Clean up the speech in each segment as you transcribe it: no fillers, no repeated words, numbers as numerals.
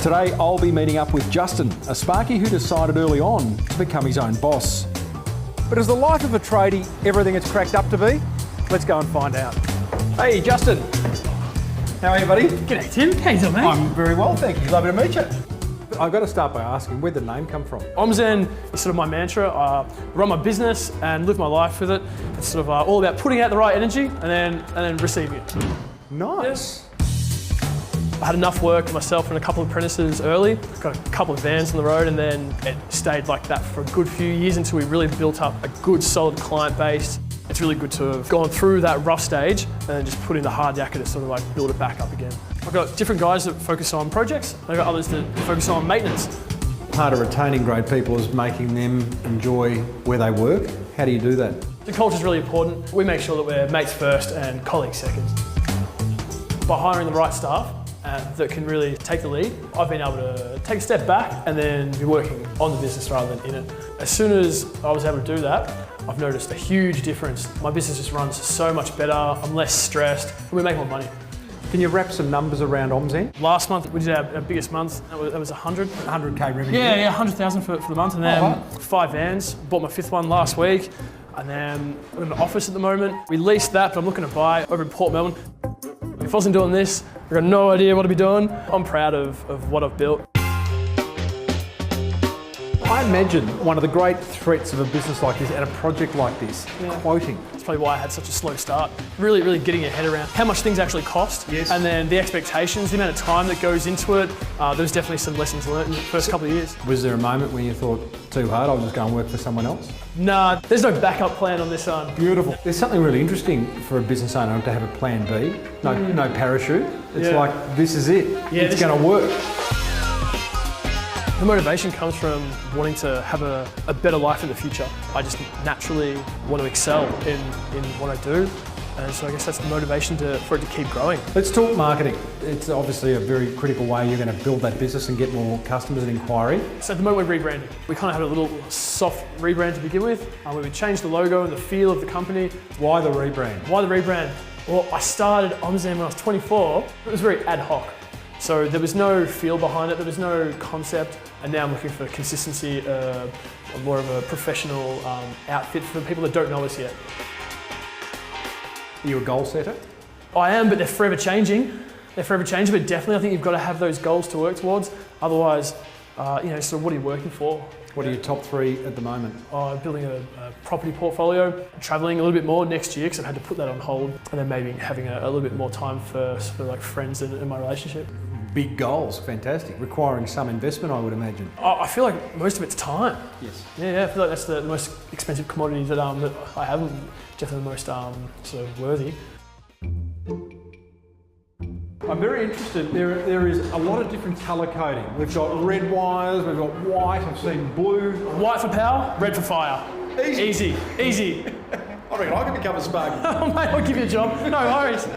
Today I'll be meeting up with Justin, a Sparky who decided early on to become his own boss. But is the life of a tradie everything it's cracked up to be? Let's go and find out. Hey Justin, how are you, buddy? G'day Tim, how you doing, mate? I'm very well, thank you. Lovely to meet you. I've got to start by asking, where'd the name come from? Omzen is sort of my mantra. I run my business and live my life with it. It's sort of all about putting out the right energy and then receiving it. Nice. I had enough work for myself and a couple of apprentices early, got a couple of vans on the road, and then it stayed like that for a good few years until we really built up a good solid client base. It's really good to have gone through that rough stage and then just put in the hard yakka to sort of like build it back up again. I've got different guys that focus on projects, and I've got others that focus on maintenance. Part of retaining great people is making them enjoy where they work. How do you do that? The culture is really important. We make sure that we're mates first and colleagues second. By hiring the right staff that can really take the lead, I've been able to take a step back and then be working on the business rather than in it. As soon as I was able to do that, I've noticed a huge difference. My business just runs so much better, I'm less stressed, and we make more money. Can you wrap some numbers around Omzen? Last month we did our biggest month, that was 100. 100k revenue? Yeah, 100,000 for the month, and then 5 vans, bought my 5th one last week, and then we're in an office at the moment. We leased that, but I'm looking to buy over in Port Melbourne. If I wasn't doing this, I've got no idea what I'd be doing. I'm proud of what I've built. I imagine one of the great threats of a business like this and a project like this, quoting. That's probably why I had such a slow start. Really getting your head around how much things actually cost, and then the expectations, the amount of time that goes into it. There was definitely some lessons learned in the first couple of years. Was there a moment when you thought, too hard, I'll just go and work for someone else? Nah, there's no backup plan on this one. Beautiful. There's something really interesting for a business owner to have a plan B, no parachute. It's like, this is it, it's going to work. The motivation comes from wanting to have a better life in the future. I just naturally want to excel in what I do, and so I guess that's the motivation for it to keep growing. Let's talk marketing. It's obviously a very critical way you're going to build that business and get more customers and inquiry. So at the moment we're rebranding. We kind of had a little soft rebrand to begin with, where we changed the logo and the feel of the company. Why the rebrand? Why the rebrand? Well, I started Omzen when I was 24. It was very ad hoc. So there was no feel behind it, there was no concept, and now I'm looking for consistency, more of a professional outfit for people that don't know us yet. Are you a goal setter? I am, but they're forever changing. They're forever changing, but definitely I think you've got to have those goals to work towards. Otherwise, so what are you working for? What are your top 3 at the moment? Building a property portfolio, travelling a little bit more next year because I've had to put that on hold, and then maybe having a little bit more time for like friends in my relationship. Big goals, fantastic. Requiring some investment, I would imagine. I feel like most of it's time. Yes. Yeah, I feel like that's the most expensive commodity that I have, definitely the most sort of worthy. I'm very interested. There is a lot of different colour coding. We've got red wires, we've got white, I've seen blue. White for power, red for fire. Easy. I reckon I could become a Sparky. Oh mate, I'll give you a job. No worries.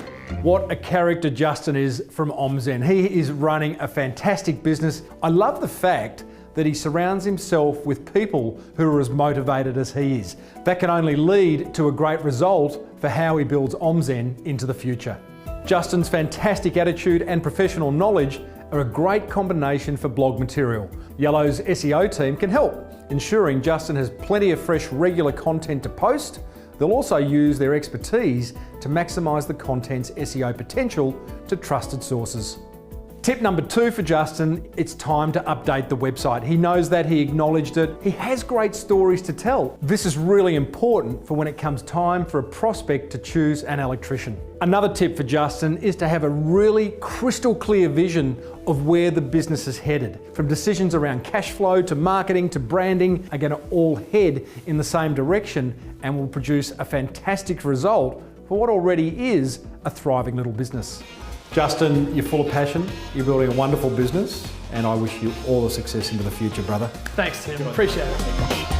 What a character Justin is from Omzen. He is running a fantastic business. I love the fact that he surrounds himself with people who are as motivated as he is. That can only lead to a great result for how he builds Omzen into the future. Justin's fantastic attitude and professional knowledge are a great combination for blog material. Yellow's SEO team can help, ensuring Justin has plenty of fresh, regular content to post. They'll also use their expertise to maximise the content's SEO potential to trusted sources. Tip number 2 for Justin, it's time to update the website. He knows that, he acknowledged it. He has great stories to tell. This is really important for when it comes time for a prospect to choose an electrician. Another tip for Justin is to have a really crystal clear vision of where the business is headed. From decisions around cash flow to marketing to branding are going to all head in the same direction and will produce a fantastic result for what already is a thriving little business. Justin, you're full of passion, you're building a wonderful business, and I wish you all the success into the future, brother. Thanks, Tim. Appreciate it.